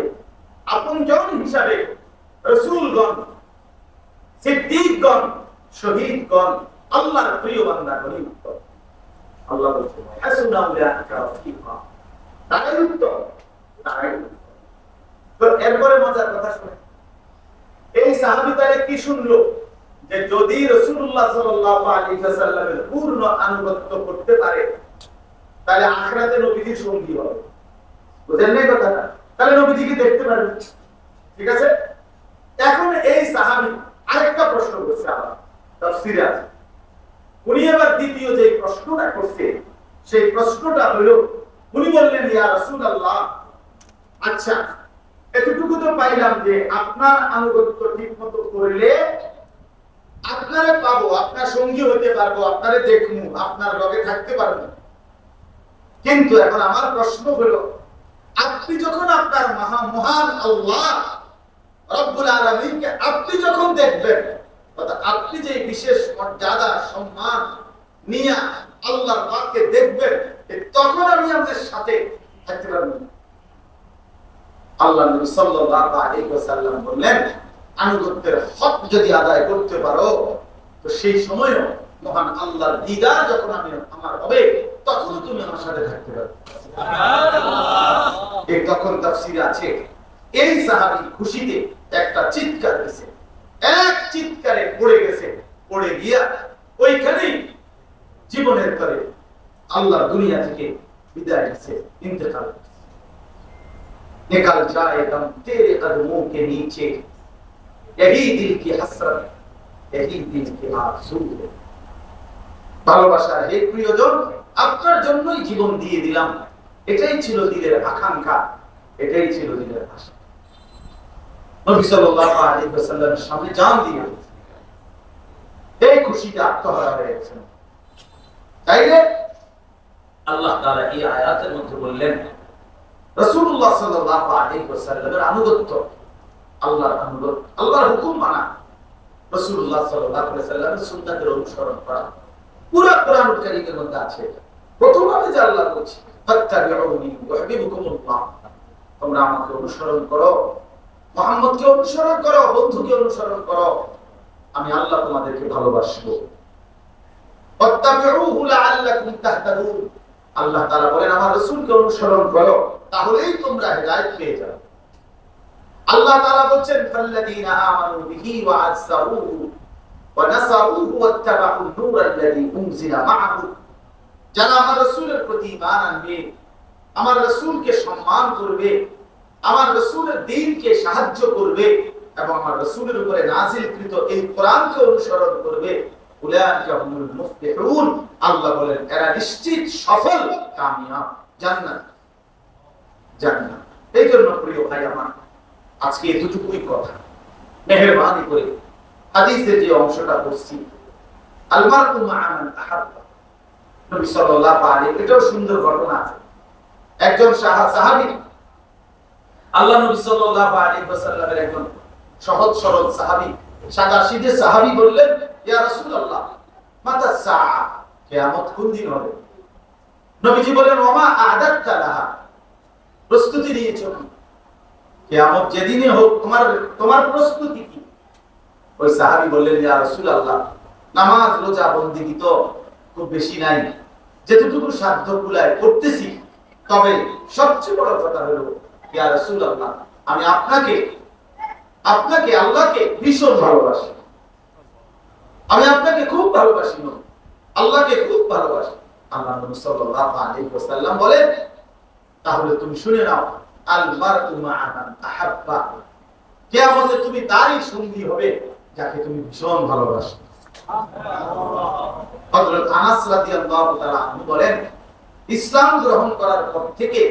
আপনজন হিসাবে রাসূলগণ, সিদ্দিকগণ, শহীদগণ, আল্লাহর প্রিয় বান্দাগণই উত্তম। আল্লাহ বলেন হাসুনা উলাইকা রাফিকা, তারাই উত্তম, তারাই উত্তম। তো এরপরে মজার কথা শুনে, এই সাহাবী তারে কি শুনলো যে যদি রাসূলুল্লাহ সাল্লাল্লাহু আলাইহি ওয়াসাল্লামের পূর্ণ আনুগত্য করতে পারে তাহলে আখিরাতে নবীজির সঙ্গী হবে। বুঝেন না কথাটা? তাহলে নবীজিকে দেখতে পারবে। ঠিক আছে, এখন এই সাহাবী আরেকটা প্রশ্ন করছে, আবার তাফসীরে আছে। উনি আবার দ্বিতীয় যে প্রশ্নটা করছে, সেই প্রশ্নটা হলো, উনি বললেন ইয়া রাসূলুল্লাহ, আচ্ছা এতটুকু তো পাইলাম যে আপনার আনুগত্য ঠিকমতো করলে আপনারে পাবো, আপনার সঙ্গী হতে পারবো, আপনারে দেখবো, আপনার লগে থাকতে পারবো, কিন্তু এখন আমার প্রশ্ন হলো, আপনি যখন আপনার মহান আল্লাহ রব্বুল আলামিনকে আপনি যখন দেখবেন, অর্থাৎ আপনি যে বিশেষ মর্যাদা সম্মান নিয়ে আল্লাহর পাককে দেখবেন, তখন আমি আপনার সাথে থাকতে পারবো। আল্লাহ নবী সাল্লাল্লাহু আলাইহি ওয়াসাল্লাম বললেন, আনুগত্যের হক যদি আদায় করতে পারো তো সেই সময়ও মহান আল্লাহর দিদার যখন আমার হবে, তখন তুমি আমার সাথে থাকতে পারবে। সুবহানাল্লাহ। এই তখন তাফসীরে আছে, এই সাহাবী খুশিতে একটা চিৎকার দিয়েছে, এক চিৎকারে পড়ে গেছে, পড়ে গিয়া ওইখানেই জীবনের পরে আল্লাহ দুনিয়া থেকে বিদায় নিছে, ইন্তেকাল। निकल जाए दम तेरे कदमों के नीचे, यही दिल की हसरत, यही दिल की आरज़ू। ভালোবাসার হে প্রিয়জন, আপনার জন্যই জীবন দিয়ে দিলাম, এটাই ছিল দিলের আকাঙ্ক্ষা, এটাই ছিল দিলের আশা। নবী সাল্লাল্লাহু আলাইহি ওয়াসাল্লামের সামনে জান দিয়ে এই খুশিতে আত্মহারা হয়েছে। তাইলে আল্লাহ তাআলা এই আয়াতের মধ্যে বললেন রাসূলুল্লাহ সাল্লাল্লাহু আলাইহি ওয়াসাল্লামের আনুগত্য, আল্লাহর আনুগত্য, আল্লাহর হুকুম মানা, রাসূলুল্লাহ সাল্লাল্লাহু আলাইহি ওয়াসাল্লামের সুন্নাতের অনুসরণ করা পুরো কোরআনুল কারীমের মধ্যে আছে। প্রথমে যে আল্লাহ বলছে ফাত্তাবিউনি ইউহিব্বুকুমুল্লাহ, তোমরা আমাকে অনুসরণ করো, মুহাম্মদকে অনুসরণ করো, বন্ধুকে অনুসরণ করো, আমি আল্লাহ তোমাদেরকে ভালোবাসবো। ফাত্তাবিউহু লাআল্লাকুম তাহতাদুন, আল্লাহ তাআলা বলেন আমার রাসূলকে অনুসরণ করো, তাহলেই তোমরা হেদায়েত পেয়ে যাবে। আল্লাহ তাআলা বলেন ফাল্লাযীনা আমানু বিহি ওয়া আযযারুহু ওয়া নাসারুহু ওয়াত্তাবাউন নূরাল্লাযী উনজিলা মাআহু, যারা আমার রাসূলের প্রতি ঈমান আনবে, আমার রাসূলকে সম্মান করবে, আমার রাসূলের দ্বীনকে সাহায্য করবে এবং আমার রাসূলের উপরে নাযিলকৃত এই কোরআনকে অনুসরণ করবে, উলাইকা হুমুল মুফলিহুন, আল্লাহ বলেন এরা নিশ্চিত সফল, কামিয়াব, জান্নাত জান্নাত। এই জন্য প্রিয় ভাই আমার, আজকে এতটুকুই কথা, মেহেরবানি করে হাদিসের যে অংশটা পড়ছি আল মারউ মা'a মান আহাব্বা, নবী সাল্লাল্লাহু আলাইহি, এটাও সুন্দর ঘটনা আছে। একজন সাহাবী, আল্লাহ নবী সাল্লাল্লাহু আলাইহি ওয়াসাল্লামের একজন সহজ সরল সাহাবী, সাদাসিধে সাহাবী বললেন ইয়া রাসূলুল্লাহ মাতা সাআ, কিয়ামত কোন দিন হবে? নবীজি বলেন ওমা আ'দাততা লাহা, প্রস্তুতি নিয়েছো কিয়ামত যেদিনে হোক তোমার প্রস্তুতি কি? ওই সাহাবী বললেন ইয়া রাসূলুল্লাহ নামাজ রোজা বন্দেগী তো খুব বেশি নাই, যেটুকু সাধ্য কুলায় করতেছি, তবে সবচেয়ে বড় কথা হলো ইয়া রাসূলুল্লাহ আমি আপনাকে আল্লাহকে ভীষণ ভালোবাসি, আমি আপনাকে খুব ভালোবাসি, আল্লাহকে খুব ভালোবাসি। আল্লাহ নবী সাল্লাল্লাহু আলাইহি ওয়াসাল্লাম বলেন তাহলে তুমি শুনে নাও আল মারউ মা'a মান আহাব্বা, কিয়ামতে তুমি তারই সঙ্গী হবে যাকে তুমি ভীষণ ভালোবাসো। হযরত আনাস রাদিয়াল্লাহু তাআলা আনহু বলেন ইসলাম গ্রহণ করার পর থেকে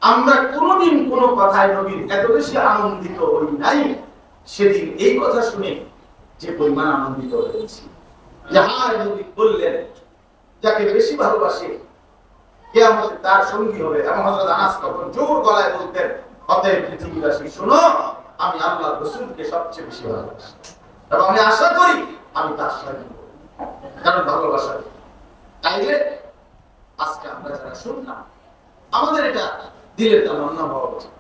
আমরা কোনোদিন কোনো কথায় নবীর এত বেশি আনন্দিত হই নাই সেদিন এই কথা শুনে যে পরিমাণ আনন্দিত হয়েছি। যাহার নবী বললেন যাকে বেশি ভালোবাসে কিয়ামতে তার সঙ্গী হবে, এবং হযরত আনাস তখন জোর গলায় বলতেন অতএব পৃথিবীবাসী শোনো, আমি আল্লাহর রাসূলকে সবচেয়ে বেশি ভালোবাসি এবং আমি আশা করি আমি তার সঙ্গী হব, কারণ ভালোবাসা। তাইলে আজকে আমরা যারা শুনলাম আমাদের এটা দিলের তামান্না হওয়া উচিত।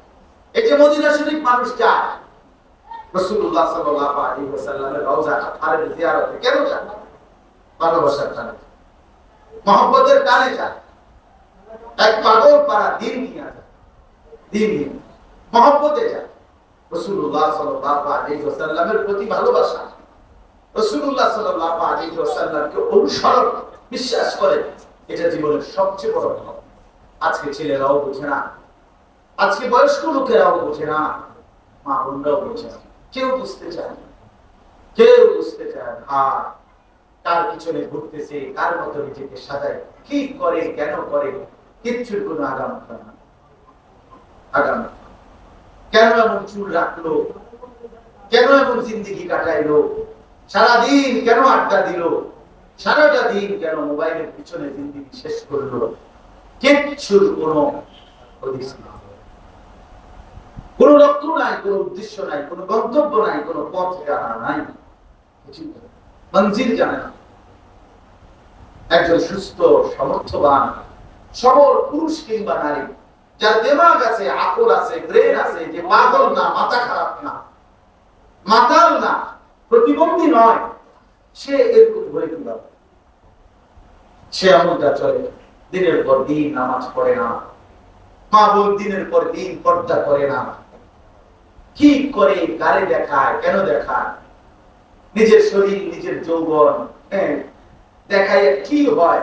এই যে মদিনা শরীফ মানুষ যায় রাসূলুল্লাহ সাল্লাল্লাহু আলাইহি ওয়াসাল্লামের রওজা আরে জিয়ারতে কেন যায়? ভালোবাসার টানে, মহব্বতের টানে যায়। এক পাগল পারা দিন নিয়ে যায়, দিন নিয়ে মহব্বতে যায়। রাসূলুল্লাহ সাল্লাল্লাহু আলাইহি ওয়াসাল্লামের প্রতি ভালোবাসা, রাসূলুল্লাহ সাল্লাল্লাহু আলাইহি ওয়াসাল্লামকে অনুসরণ, বিশ্বাস করে, এটা জীবনের সবচেয়ে বড় ধন। আজকে ছেলেরাও বোঝে না, আজকে বয়স্ক লোকেরাও বোঝে না, মা বোনরাও বোঝে না, কেউ বুঝতে চায় না, কেউ বুঝতে চায় না। আর কার পিছনে ঘুরতেছে, কার মতো নিজেকে সাজায়, কি করে, কেন করে, কিচ্ছুর কোনো আগাম না। আগাম কেন এমন চুল রাখলো, কেন এমন জিন্দেগি কাটাইলো, সারাদিন কেন আড্ডা দিল, সারাটা দিন কেন মোবাইলের পিছনে জিন্দেগি শেষ করলো, কিচ্ছুর কোনো হদিস নাই, কোনো লক্ষ্য নাই, কোনো উদ্দেশ্য নাই, কোনো গন্তব্য নাই, কোনো পথ জানা নাই, মঞ্জিল জানে না। একজন সুস্থ সমর্থবান সবল পুরুষ কিংবা নারী, যার দিমাগ আছে, আকল আছে, ব্রেন আছে, যে পাগল না, মাথা খারাপ না, মাতাল না, প্রতিবন্ধী নয়, সে এরকম হয়ে কিভাবে? সে এমনটা চলে, দিনের পর দিন নামাজ পড়ে না, মা বোন দিনের পর দিন পর্দা করে না, কি করে, কারে দেখায়, কেন দেখায়, নিজের শরীর, নিজের যৌবন দেখাইয়ে কি হয়?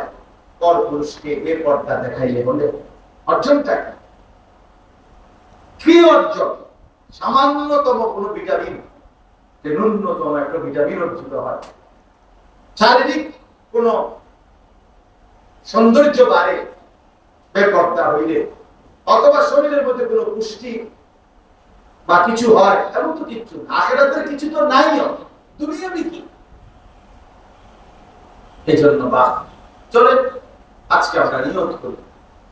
পর পুরুষকে বেপর্দা দেখাইলে হলে অর্জনটা কি অর্জন? সামান্যতম কোনো ভিটামিন, যে ন্যূনতম একটা ভিটামিন অর্জিত হয়, শারীরিক কোন সৌন্দর্য বাড়ে বেপর্দা হইলে, অথবা শরীরের মধ্যে কোনো পুষ্টি বা কিছু হয়, এমন তো কিছু না। আখিরাতের কিছু তো নাই, দুনিয়াবি কি? এই জন্য বা চলেন আজকে আমরা নিয়ত করি,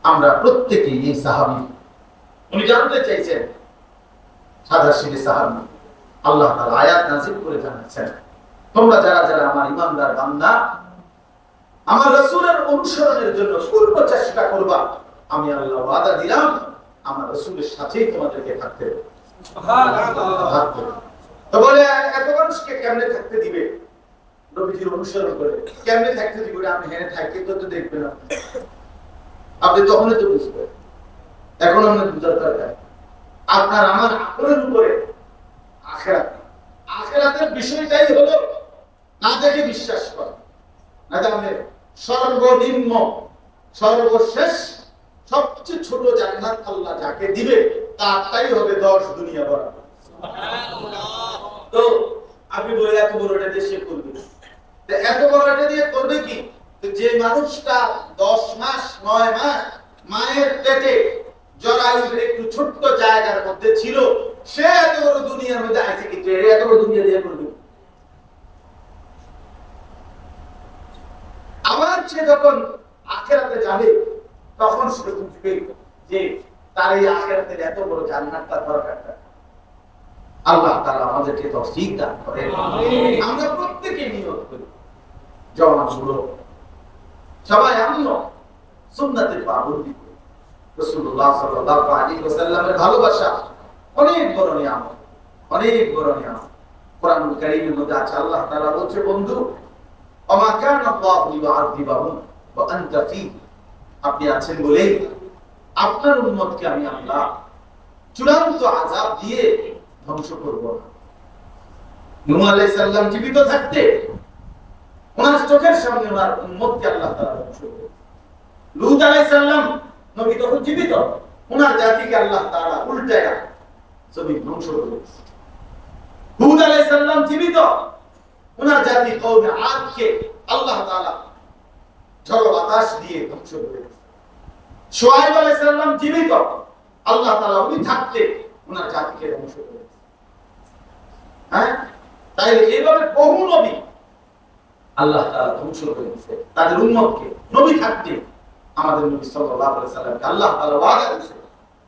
আমরা প্রত্যেকেই এই সাহাবী, উনি জানতে চাইছেন সাদা সিঁড়ি সাহাবী, আল্লাহ তাআলা আয়াত নাযিল করে জানাচ্ছেন, তোমরা যারা যারা আমার ইমানদার বান্দা, আমার রাসূলের অনুসরণের জন্য পূর্ণ চেষ্টা করবা, আমি আল্লাহ ওয়াদা দিলাম আমার রাসূলের সাথেই তোমাদেরকে থাকতে হবে। সুবহানাল্লাহ। তো বলে এত মানুষকে কেমনে থাকতে দিবে? নবীজির অনুসরণ করে কেমনে থাকতে দিবে? আমি হেনে থাকি তো দেখবেন আপনি তখনই তো বুঝবেন। এখন আমরা বুঝার দরকার আপনার আমার আকলের উপরে আখিরাত, আখিরাতের বিষয়টাই হলো না দেখে বিশ্বাস করা, না জানলে সর্বনিম্ন সর্বশেষ সবচেয়ে ছোট জান্নাত আল্লাহ যাকে দিবে তারটাই হবে 10 দুনিয়া বরাবর। সুবহানাল্লাহ। তো আপনি বলে এত বড় এটা দেশে করবে, তো এত বড় এটা দিয়ে করবে কি? যে মানুষটা 10 মাস 9 মাস মায়ের পেটে জরায়ুর একটু ছোট্ট জায়গার মধ্যে ছিল, সে এত বড় দুনিয়ার মধ্যে আছে কিন্তু এত বড় দুনিয়া দিয়ে করবে। আবার সে যখন আখিরাতে যাবে তখন সে বুঝবে যে তার এই আখিরাতের এত বড় জান্নাতটা দরকার। আল্লাহ তাআলা আমাদেরকে তৌফিক দান করেন। আমরা প্রত্যেকে নিয়ত করি, জওয়ানগুলো সবাই আমিও সুন্নাতের পাবন্দি করি। রাসূলুল্লাহ সাল্লাল্লাহু আলাইহি ওয়াসাল্লামের ভালোবাসা অনেক বড় নিয়ামত, অনেক বড় নিয়ামত। কোরআনুল কারীমের মধ্যে আছে, আল্লাহ তাআলা বলছে, বন্ধু ওমা কানা আল্লাহু লিউআযিবাহুম ওয়া আনতা ফীহিম, আপনি আছেন বলেই আপনার উম্মতকে আমি আল্লাহ চূড়ান্ত আযাব দিয়ে ধ্বংস করব না। নূহ আলাইহিস সালাম জীবিত থাকতে ওনার চোখের সামনে ওনার উম্মতকে আল্লাহ তাআলা ধ্বংস করবেন। লূত আলাইহিস সালাম নবী তখন জীবিত, ওনার জাতিকে আল্লাহ তাআলা উল্টায়া জমিন ধ্বংস করবেন। হুদ আলাইহিস সালাম জীবিত, ওনার জাতি কওমে আদকে আল্লাহ তাআলা ঝড় বাতাস দিয়ে ধ্বংস করবেন। শুআয়ব আলাইহিস সালাম জীবিত, আল্লাহ তাআলা উনি থাকতে ওনার জাতিকে ধ্বংস করবেন। হ্যাঁ, তাই এইভাবে বহু নবী আল্লাহ তাআলা ধ্বংস করে দিয়েছে তাদের উম্মতকে। নবী থাকতে আমাদের নবী সাল্লাল্লাহু আলাইহি সাল্লামকে আল্লাহ তাআলা ওয়াদা দিয়েছে,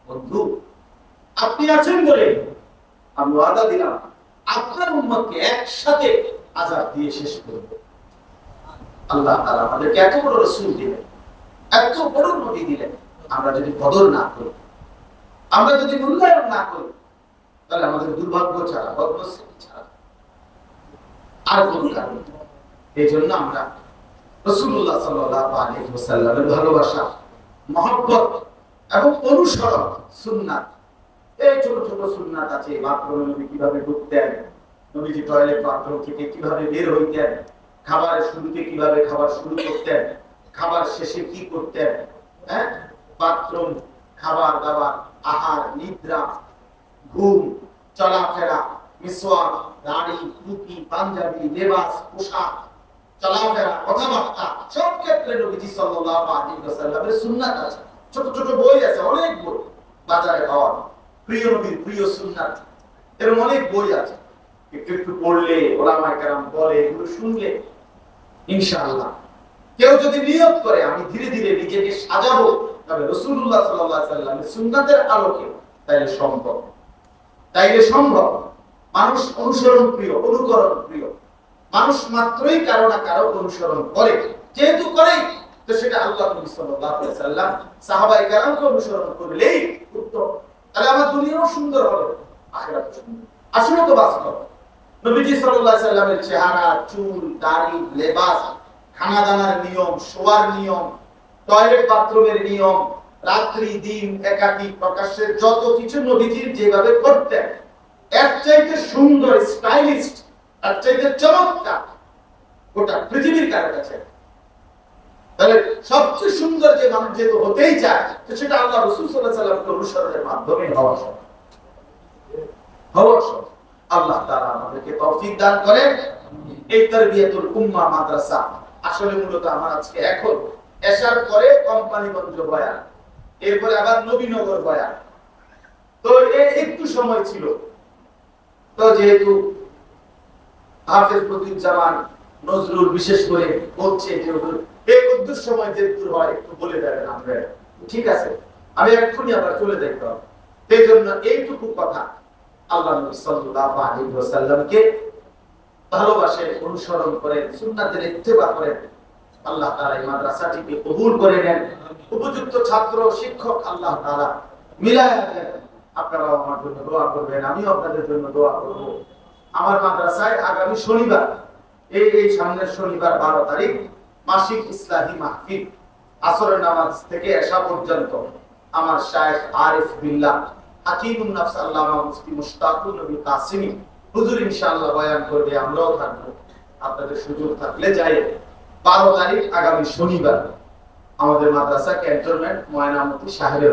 বন্ধু আপনি আছেন বলে আমি ওয়াদা দিলাম আপনার উম্মতকে একসাথে আযাব দিয়ে শেষ করব। আল্লাহ তাআলা আমাদেরকে এত বড় রাসূল দিলেন, এত বড় নবী দিলেন, আমরা যদি কদর না করি, আমরা যদি মূল্যায়ন না করি, তাহলে আমাদের দুর্ভাগ্য ছাড়া, বদনসিবি ছাড়া আর কোনো কারণ নেই। এই জন্য আমরা রাসূলুল্লাহ সাল্লাল্লাহু আলাইহি ওয়াসাল্লামের ভালোবাসা, মহব্বত এবং অনুসরণ, সুন্নাত, এই ছোট ছোট সুন্নাত আছে। বাথরুমে নবী কিভাবে ঢুকতেন, নবীজি টয়লেট বাথরুম থেকে কিভাবে বের হইতেন, খাবারের শুরুতে কিভাবে খাবার শুরু করতেন, খাবার শেষে কি করতেন, হ্যাঁ, বাথরুম, খাবার দাবার, আহার, নিদ্রা, ঘুম, চলাফেরা, মিসওয়াক, দাড়ি, টুপি, পাঞ্জাবি, লেবাস, পোশাক, চলাফেরা, কথাবার্তা, সব ক্ষেত্রে নবীজি সাল্লাল্লাহু আলাইহি ওয়াসাল্লামের সুন্নাত আছে। ছোট ছোট বই আছে, অনেক বই বাজারে পাওয়া যায়, প্রিয় নবীর প্রিয় সুন্নাত, এরকম অনেক বই আছে। একটু একটু পড়লে, ওলামায়ে কেরাম বলে, এগুলো শুনলে ইনশাআল্লাহ কেউ যদি নিয়ত করে আমি ধীরে ধীরে নিজেকে সাজাবো তবে রাসূলুল্লাহ সাল্লাল্লাহু আলাইহি ওয়াসাল্লামের সুন্নাতের আলোকে, তাইলে সম্ভব, তাইলে সম্ভব। মানুষ অনুসরণ প্রিয়, অনুকরণ প্রিয়, মানুষ মাত্রই কারো না কারো অনুসরণ করে, যেহেতু করে তো সেটা আল্লাহ নবী সাল্লাল্লাহু আলাইহি ওয়াসাল্লাম সাহাবায়ে কেরামকে অনুসরণ করলেই উত্তম। তাহলে আমার দুনিয়াও সুন্দর হবে, আখিরাতও সুন্দর। আসলে তো বাস্তব নবীজি সাল্লাল্লাহু আলাইহি ওয়াসাল্লামের চেহারা, চুল, দাড়ি, লেবাস, খানা দানার নিয়ম, শোয়ার নিয়ম, টয়লেট বাথরুমের নিয়ম, রাত্রি দিন একাকী প্রকাশ্যে যত কিছু নবীজির যেভাবে করতেন, এর চাইতে সুন্দর, স্টাইলিস্ট, এর চাইতে চমৎকার গোটা পৃথিবীর কারো কাছে। তাহলে সবচেয়ে সুন্দর যে মানুষ যেহেতু হতেই চায়, তো সেটা আল্লাহ রাসূল সাল্লাল্লাহু আলাইহি ওয়াসাল্লামের অনুসরণের মাধ্যমে হওয়া সম্ভব। অবশ্য আল্লাহ তাআলা আমাদেরকে তৌফিক দান করেন। এই তারবিয়াতুল উম্মাহ মাদ্রাসা আসলে মূলত আমার আজকে এখন এশার পরে কোম্পানিগঞ্জ বয়ান, এরপরে আবার নবীনগর বয়ান। তো একটু সময় ছিল, তো যেহেতু হাফেজ বদিউজ্জামান নজরুল বিশেষ করে বলছে যে এই কদ্দুর সময় যে দূর হয় একটু বলে দেবেন আমরা, ঠিক আছে আমি এক্ষুনি আবার চলে যাইতে হবে। সেই জন্য এইটুকু কথা, আল্লাহ নবী সাল্লাল্লাহু আলাইহি ওয়াসাল্লামকে ভালোবাসেন, অনুসরণ করেন, সুন্নাতের ইত্তেবা করেন। আল্লাহ তাআলা এই মাদ্রাসাটিকে কবুল করে নেন, উপযুক্ত ছাত্র শিক্ষক আল্লাহ তাআলা মিলায়া দেন। আপনারাও আমার জন্য দোয়া করবেন, আমিও আপনাদের জন্য দোয়া করব। আমার মাদ্রাসায় আগামী শনিবার, এই সামনের শনিবার 12 তারিখ মাসিক ইসলাহি মাহফিল, আসরের নামাজ থেকে এশা পর্যন্ত আমার শায়েখ আরিফ বিল্লাহ হাকিমুন নাফস আল্লামা মুফতি মুশতাকুর নবী কাসিমি হুজুর ইনশাআল্লাহ বয়ান করবে, আমরাও থাকবো। আপনাদের সুযোগ থাকলে যাই। 12 তারিখ আগামী শনিবার আমাদের মাদ্রাসা ক্যান্টনমেন্ট ময়নামতি সাহেবের